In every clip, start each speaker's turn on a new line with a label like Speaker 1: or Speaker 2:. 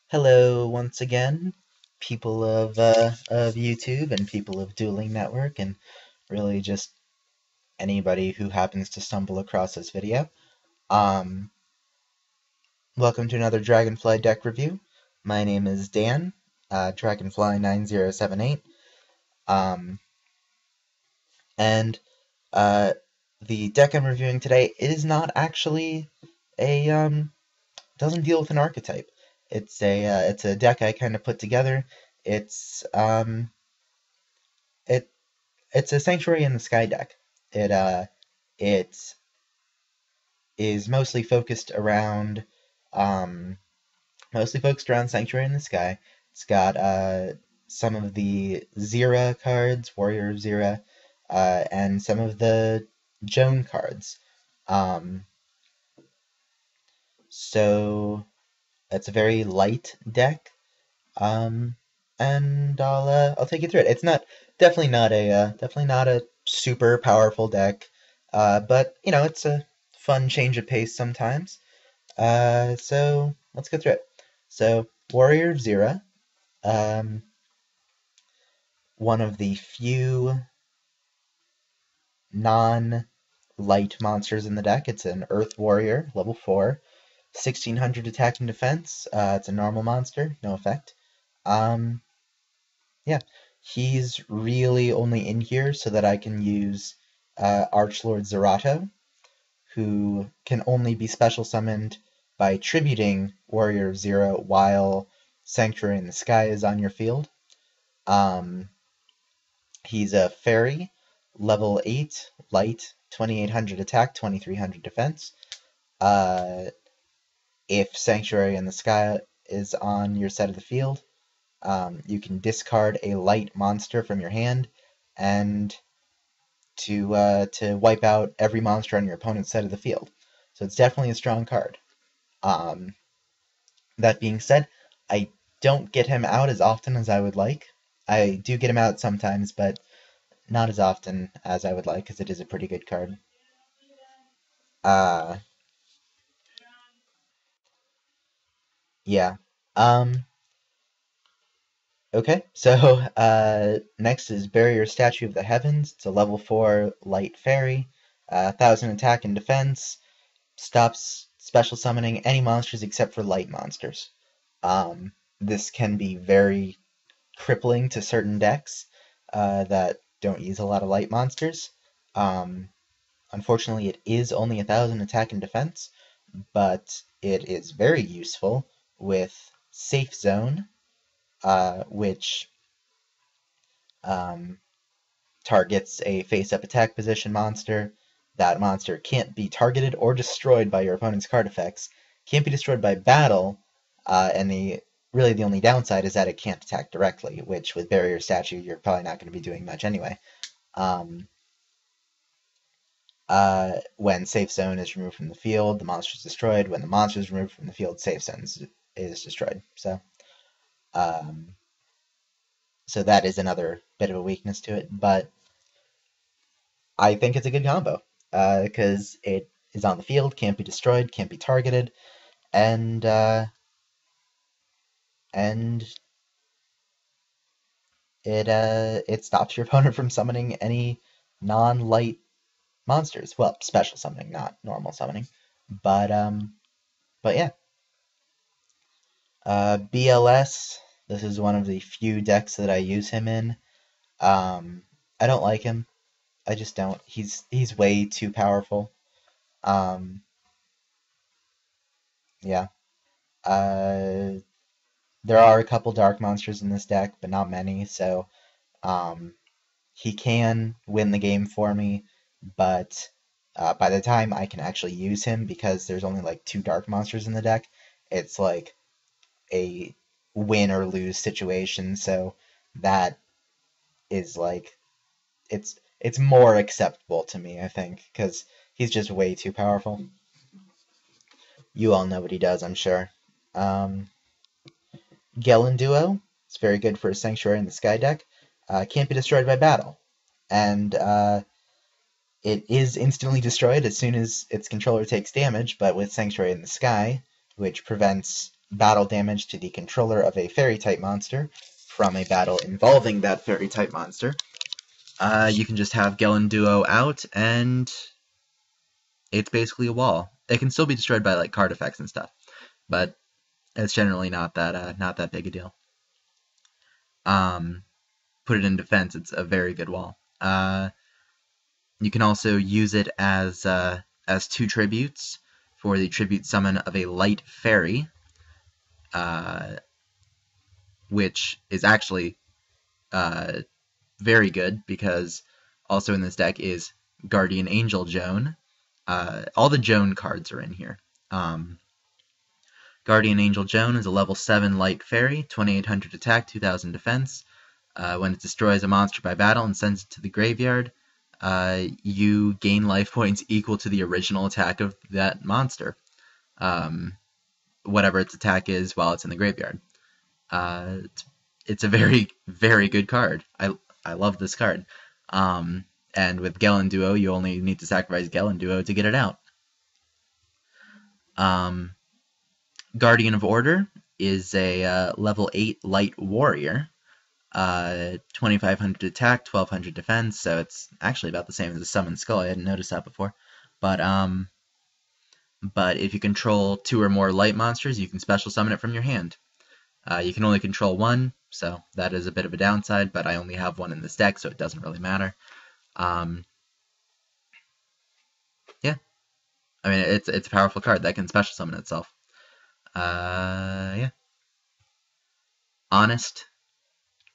Speaker 1: Hello once again, people of YouTube and people of Dueling Network, and really just anybody who happens to stumble across this video. Um, Welcome to another Dragonfly deck review. My name is Dan, Dragonfly9078, and uh, the deck I'm reviewing today is not actually a doesn't deal with an archetype. It's a deck I kind of put together. It's it It's a Sanctuary in the Sky deck. It is um mostly focused around Sanctuary in the Sky. It's got some of the Zera cards, Warrior of Zera, and some of the Joan cards. Um, so it's a very light deck. Um, and I'll take you through it. It's not definitely not a super powerful deck, but you know it's a fun change of pace sometimes. So let's go through it. So Warrior of Zera, um, one of the few non-light monsters in the deck. It's an Earth Warrior, level 4, 1600 attack and defense. It's a normal monster, no effect. Um, Yeah, he's really only in here so that I can use Archlord Zerato, who can only be special summoned by tributing Warrior of Zero while Sanctuary in the Sky is on your field. Um, he's a fairy, level 8, light, 2800 attack, 2300 defense. Uh, if Sanctuary in the Sky is on your side of the field, you can discard a light monster from your hand and to wipe out every monster on your opponent's side of the field. So it's definitely a strong card. Um, that being said, I don't get him out as often as I would like. I do get him out sometimes, but not as often as I would like because it is a pretty good card. Uh, yeah. Um, okay, so next is Barrier Statue of the Heavens. It's a level 4 light fairy, 1000 attack and defense. Stops special summoning any monsters except for light monsters. This can be very crippling to certain decks that don't use a lot of light monsters. Um, Unfortunately, it is only 1000 attack and defense, but it is very useful with Safe Zone, which um, targets a face-up attack position monster. That monster can't be targeted or destroyed by your opponent's card effects, can't be destroyed by battle, and the only downside is that it can't attack directly, which with Barrier Statue you're probably not going to be doing much anyway. Um, when Safe Zone is removed from the field, the monster is destroyed. When the monster is removed from the field, Safe Zone is destroyed. Um, so that is another bit of a weakness to it, but I think it's a good combo because it is on the field, can't be destroyed, can't be targeted, and and it stops your opponent from summoning any non-light monsters. Well, special summoning, not normal summoning. But yeah, BLS. This is one of the few decks that I use him in. I don't like him. I just don't. He's way too powerful. Um, yeah. Uh, there are a couple dark monsters in this deck, but not many. So um, he can win the game for me, but by the time I can actually use him, because there's only like 2 dark monsters in the deck, it's like a win or lose situation. So that is like it's more acceptable to me, I think, because he's just way too powerful. You all know what he does, I'm sure. Um, Gelen Duo. It's very good for a Sanctuary in the Sky deck. Can't be destroyed by battle, and it is instantly destroyed as soon as its controller takes damage, but with Sanctuary in the Sky, which prevents battle damage to the controller of a fairy-type monster from a battle involving that fairy-type monster. You can just have Gelen Duo out, and it's basically a wall. It can still be destroyed by like card effects and stuff, but it's generally not that big a deal. Put it in defense, it's a very good wall. You can also use it as 2 tributes for the tribute summon of a light fairy, which is actually very good because also in this deck is Guardian Angel Joan. All the Joan cards are in here. Guardian Angel Joan is a level 7 light fairy, 2800 attack, 2000 defense. When it destroys a monster by battle and sends it to the graveyard, you gain life points equal to the original attack of that monster, whatever its attack is while it's in the graveyard. It's a very, very good card. I love this card. And with Gelen Duo, you only need to sacrifice Gelen Duo to get it out. Guardian of Order is a level 8 light warrior. 2500 attack, 1200 defense, so it's actually about the same as the Summon Skull. I hadn't noticed that before. But if you control 2 or more light monsters, you can special summon it from your hand. You can only control 1, so that is a bit of a downside, but I only have 1 in this deck, so it doesn't really matter. Yeah. I mean, it's a powerful card that can special summon itself. Yeah. Honest.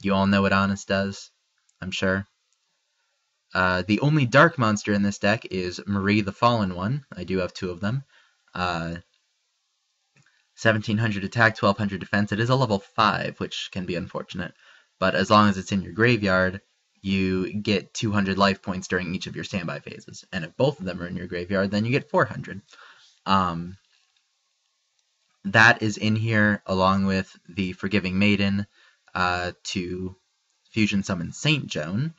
Speaker 1: You all know what Honest does, I'm sure. The only dark monster in this deck is Marie the Fallen One. I do have 2 of them. 1700 attack, 1200 defense. It is a level 5, which can be unfortunate. But as long as it's in your graveyard, you get 200 life points during each of your standby phases. And if both of them are in your graveyard, then you get 400. That is in here along with the Forgiving Maiden to fusion summon Saint Joan,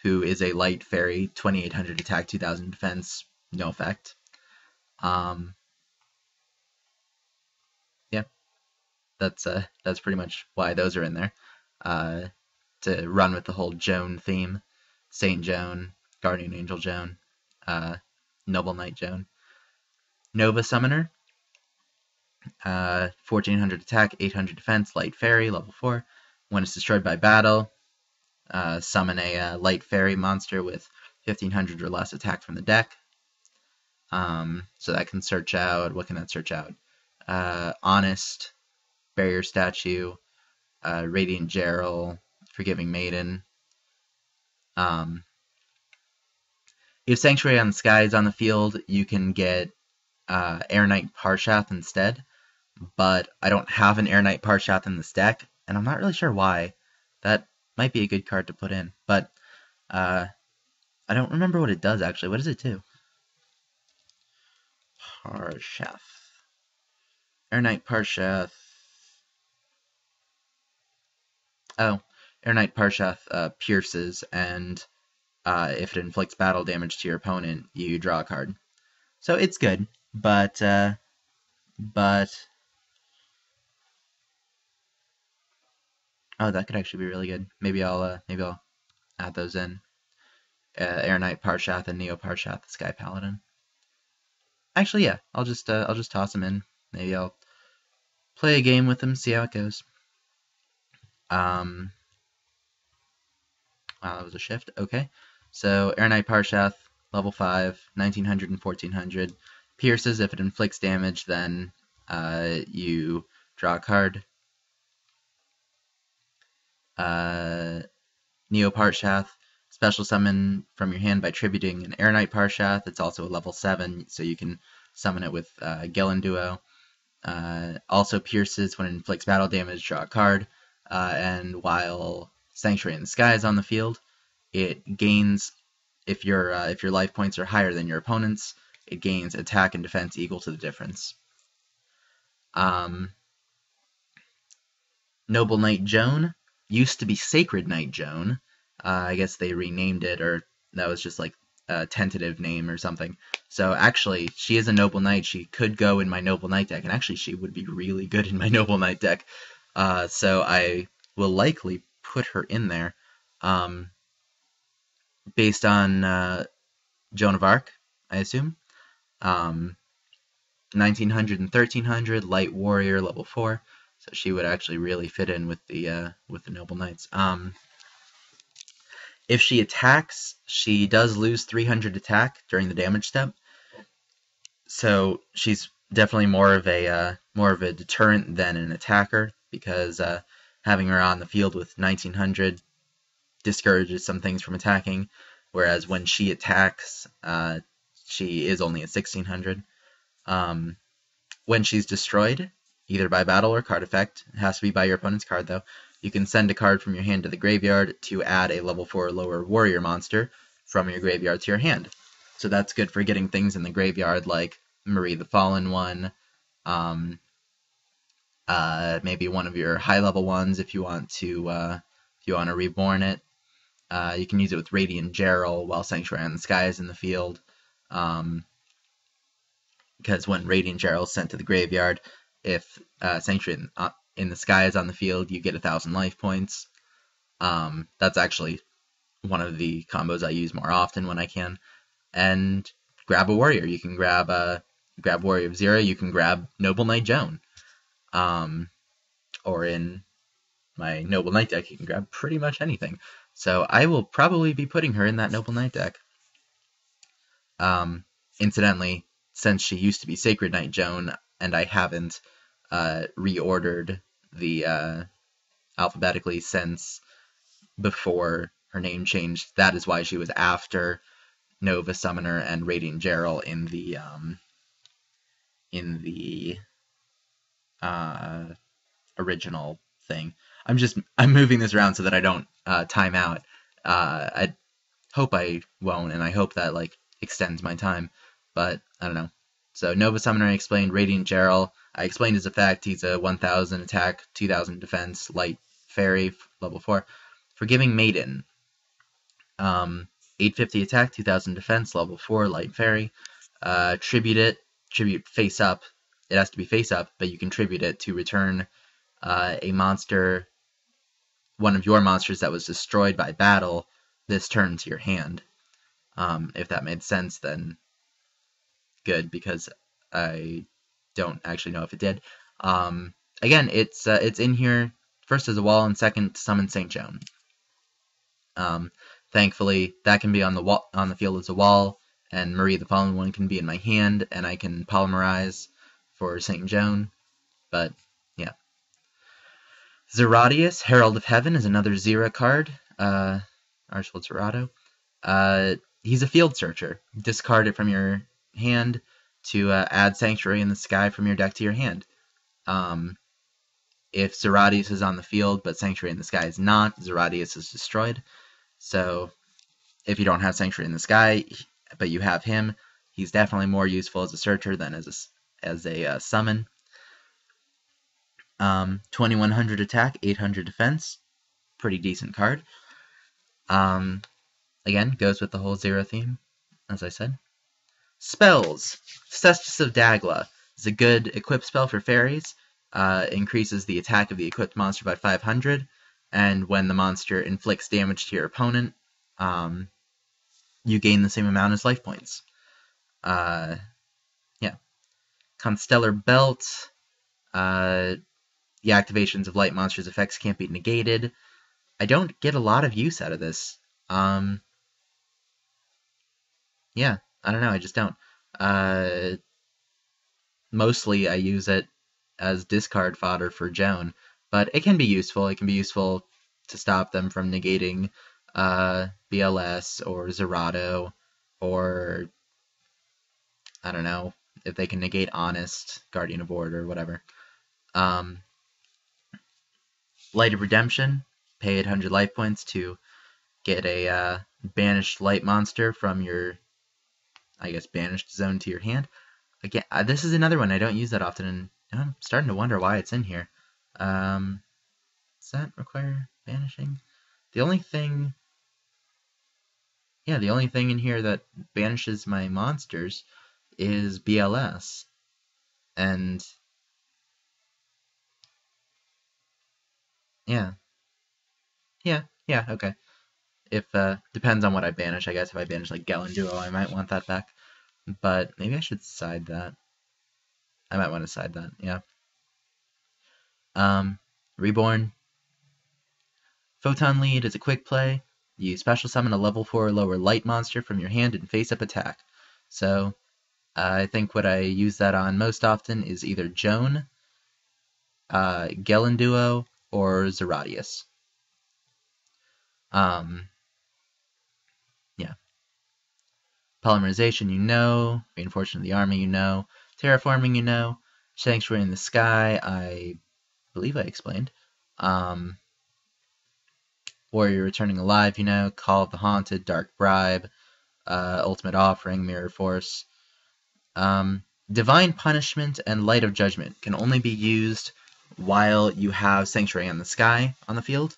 Speaker 1: who is a light fairy, 2800 attack, 2000 defense, no effect. Yeah, that's pretty much why those are in there. To run with the whole Joan theme. Saint Joan, Guardian Angel Joan, Noble Knight Joan. Nova Summoner, 1400 attack, 800 defense, light fairy, level 4. When it's destroyed by battle, summon a light fairy monster with 1500 or less attack from the deck. So that can search out, what can that search out? Honest, Barrier Statue, Radiant Gerald, Forgiving Maiden. If Sanctuary on the Sky is on the field, you can get Air Knight Parshath instead, but I don't have an Air Knight Parshath in this deck, and I'm not really sure why. That might be a good card to put in, but I don't remember what it does, actually. What does it do? Parshath. Air Knight Parshath. Oh, Air Knight Parshath pierces, and if it inflicts battle damage to your opponent, you draw a card. So it's good, but oh, that could actually be really good. Maybe I'll add those in. Air Knight Parshath and Neo Parshath, the Sky Paladin. Actually, yeah, I'll just toss them in. Maybe I'll play a game with them, see how it goes. Wow, that was a shift. Okay, so Air Knight Parshath, level 5, 1900 and 1400. Pierces. If it inflicts damage, then you draw a card. Neo Parshath, special summon from your hand by tributing an Air Knight Parshath. It's also a level 7, so you can summon it with Gelen Duo. Also pierces. When it inflicts battle damage, draw a card. And while Sanctuary in the Sky is on the field, it gains, if your life points are higher than your opponent's, it gains attack and defense equal to the difference. Noble Knight Joan used to be Sacred Knight Joan. I guess they renamed it, or that was just like tentative name or something. So actually, she is a Noble Knight. She could go in my Noble Knight deck, and actually she would be really good in my Noble Knight deck. So I will likely put her in there, based on Joan of Arc, I assume. 1900 and 1300, Light Warrior, level 4. So she would actually really fit in with the Noble Knights. If she attacks, she does lose 300 attack during the damage step. So she's definitely more of a deterrent than an attacker, because having her on the field with 1900 discourages some things from attacking. Whereas when she attacks, she is only at 1600. When she's destroyed, either by battle or card effect, it has to be by your opponent's card though, you can send a card from your hand to the graveyard to add a level 4 or lower warrior monster from your graveyard to your hand. So that's good for getting things in the graveyard like Marie the Fallen one, maybe one of your high level ones if you want to reborn it. You can use it with Radiant Gerald while Sanctuary in the Sky is in the field. Because when Radiant Gerald is sent to the graveyard, if Sanctuary in the Sky is on the field, you get 1,000 life points. That's actually one of the combos I use more often when I can. And grab a warrior. You can grab Warrior of Zero. You can grab Noble Knight Joan. Or in my Noble Knight deck, you can grab pretty much anything. So I will probably be putting her in that Noble Knight deck. Incidentally, since she used to be Sacred Knight Joan, and I haven't reordered the alphabetically since before her name changed, that is why she was after Nova Summoner and Radiant Gerald in the original thing. I'm moving this around so that I don't time out. I hope I won't, and I hope that extends my time, but I don't know. So Nova Summoner I explained, Radiant Gerald I explained his effect. He's a 1000 attack, 2000 defense, light fairy, level 4. Forgiving Maiden, 850 attack, 2000 defense, level 4, light fairy. Tribute face up. It has to be face up, but you can tribute it to return a monster, one of your monsters that was destroyed by battle, this turn to your hand. If that made sense, then good, because I don't actually know if it did. Again, it's in here first as a wall, and second to summon St. Joan. Thankfully, that can be on the field as a wall, and Marie the Fallen one can be in my hand, and I can polymerize for St. Joan. But yeah, Zeratius, Herald of Heaven, is another Zera card. Archibald Zerato. He's a field searcher. Discard it from your hand to add Sanctuary in the Sky from your deck to your hand. If Zeratius is on the field but Sanctuary in the Sky is not, Zeratius is destroyed. So if you don't have Sanctuary in the Sky, but you have him, he's definitely more useful as a searcher than as a summon. 2100 attack, 800 defense. Pretty decent card. Again, goes with the whole Zero theme, as I said. Spells. Cestus of Dagla is a good equip spell for fairies. Increases the attack of the equipped monster by 500, and when the monster inflicts damage to your opponent, you gain the same amount as life points. Yeah. Constellar Belt. The activations of light monsters' effects can't be negated. I don't get a lot of use out of this. Yeah, I don't know, I just don't. Mostly I use it as discard fodder for Joan, but it can be useful. It can be useful to stop them from negating BLS or Zerato, or I don't know, if they can negate Honest, Guardian of Order, or whatever. Light of Redemption, pay 800 life points to get a banished light monster from your, I guess, banished zone to your hand. Again, this is another one I don't use that often, and I'm starting to wonder why it's in here. Does that require banishing? The only thing Yeah, the only thing in here that banishes my monsters is BLS. And yeah, yeah, okay. If depends on what I banish, I guess. If I banish like Gallon Duo, I might want that back. But maybe I should side that. I might want to side that, yeah. Reborn. Photon Lead is a quick play. You special summon a level 4 or lower light monster from your hand and face up attack. So I think what I use that on most often is either Joan, Gelen Duo, or Zeratius. Yeah. Polymerization, you know. Reinforcement of the army, you know. Terraforming, you know. Sanctuary in the Sky, I believe I explained. Warrior Returning Alive, you know. Call of the Haunted, Dark Bribe, Ultimate Offering, Mirror Force. Divine Punishment and Light of Judgment can only be used while you have Sanctuary in the Sky on the field.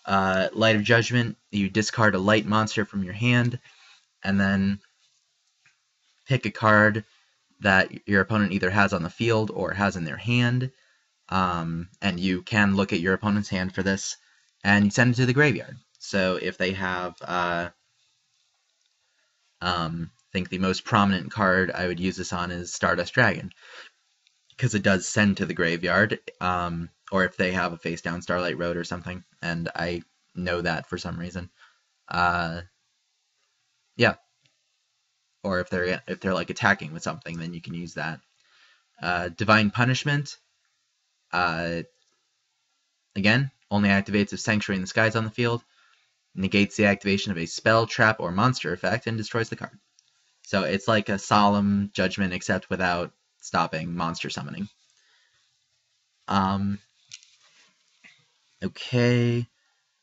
Speaker 1: Light of Judgment, you discard a light monster from your hand, and then pick a card that your opponent either has on the field or has in their hand, and you can look at your opponent's hand for this, and you send it to the graveyard. So if they have, I think the most prominent card I would use this on is Stardust Dragon, because it does send to the graveyard, or if they have a face-down Starlight Road or something, and I know that for some reason. Yeah. Or if they're like attacking with something, then you can use that. Divine Punishment, again, only activates if Sanctuary in the Sky is on the field, negates the activation of a spell, trap, or monster effect, and destroys the card. So it's like a Solemn Judgment, except without stopping monster summoning. Okay.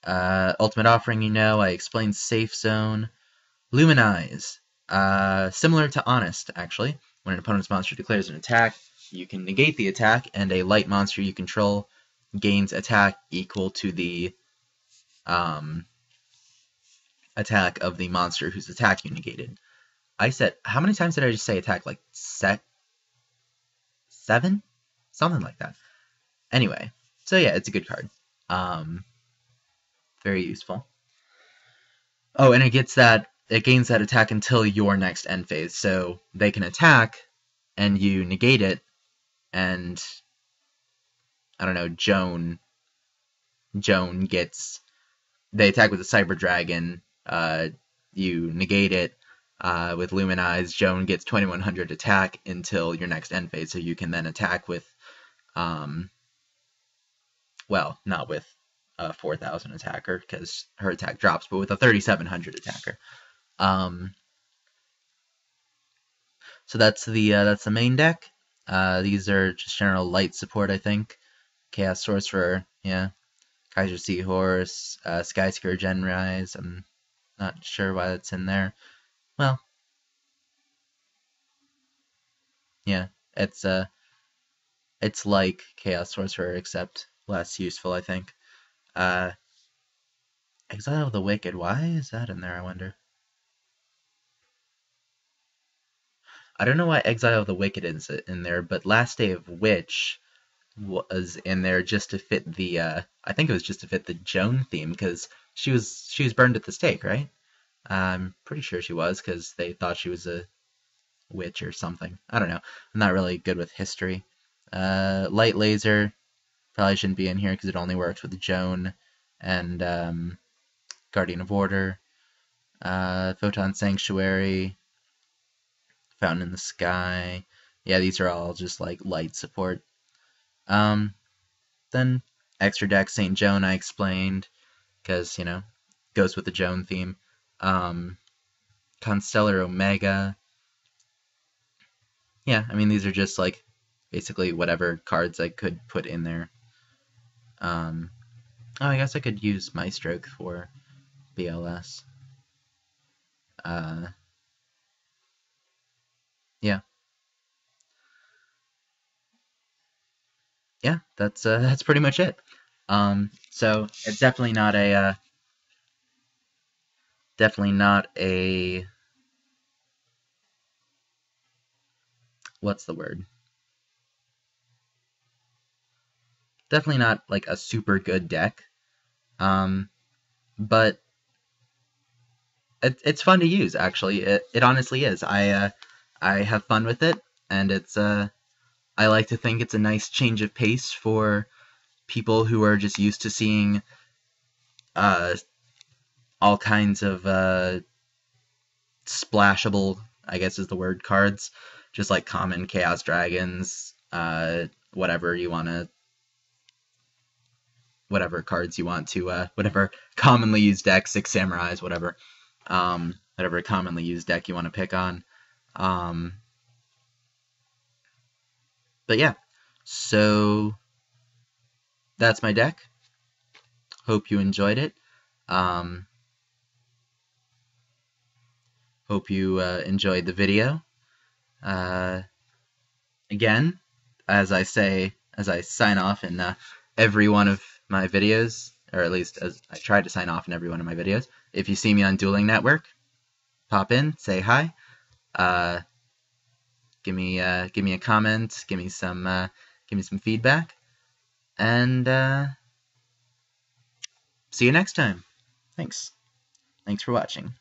Speaker 1: Ultimate Offering, you know. I explained Safe Zone. Luminize. Similar to Honest, actually. When an opponent's monster declares an attack, you can negate the attack, and a light monster you control gains attack equal to the attack of the monster whose attack you negated. I said, how many times did I just say attack? Like 7? Something like that. Anyway, so yeah, it's a good card. Very useful. Oh, and it gains that attack until your next end phase. So they can attack, and you negate it, and I don't know, Joan gets, they attack with a Cyber Dragon, you negate it, with Luminize, Joan gets 2100 attack until your next end phase, so you can then attack with, well, not with a 4000 attacker, because her attack drops, but with a 3700 attacker. So that's the main deck. These are just general light support, I think. Chaos Sorcerer, yeah. Kaiser Seahorse, Skyscraper Genrise. I'm not sure why that's in there. Well, yeah, it's like Chaos Sorcerer except less useful, I think. Uh, Exile the Wicked. Why is that in there? I wonder. I don't know why Exile the Wicked is in there, but Last Day of Witch was in there just to fit the. I think it was just to fit the Joan theme because she was burned at the stake, right? I'm pretty sure she was because they thought she was a witch or something. I don't know. I'm not really good with history. Light Laser probably shouldn't be in here because it only works with Joan and Guardian of Order. Photon Sanctuary, Fountain in the Sky. Yeah, these are all just like light support. Then extra deck Saint Joan I explained because goes with the Joan theme. Constellar Omega. Yeah, I mean these are just like basically whatever cards I could put in there. Oh, I guess I could use Maestroke for BLS. Yeah, yeah, that's pretty much it. So it's definitely not a Definitely not a, what's the word? Definitely not like a super good deck. But it's fun to use. Actually, it honestly is. I have fun with it, and it's I like to think it's a nice change of pace for people who are just used to seeing uh, all kinds of splashable, I guess is the word, cards, just like common Chaos Dragons, whatever you want to, whatever cards you want to, whatever commonly used deck, Six Samurais, whatever commonly used deck you want to pick on. Um, but yeah, so that's my deck. Hope you enjoyed it. Um, hope you enjoyed the video. Uh, Again, as I sign off in every one of my videos, or at least as I try to sign off in every one of my videos, if you see me on Dueling Network, pop in, say hi, uh, give me a comment, give me some feedback, and see you next time. Thanks. Thanks for watching.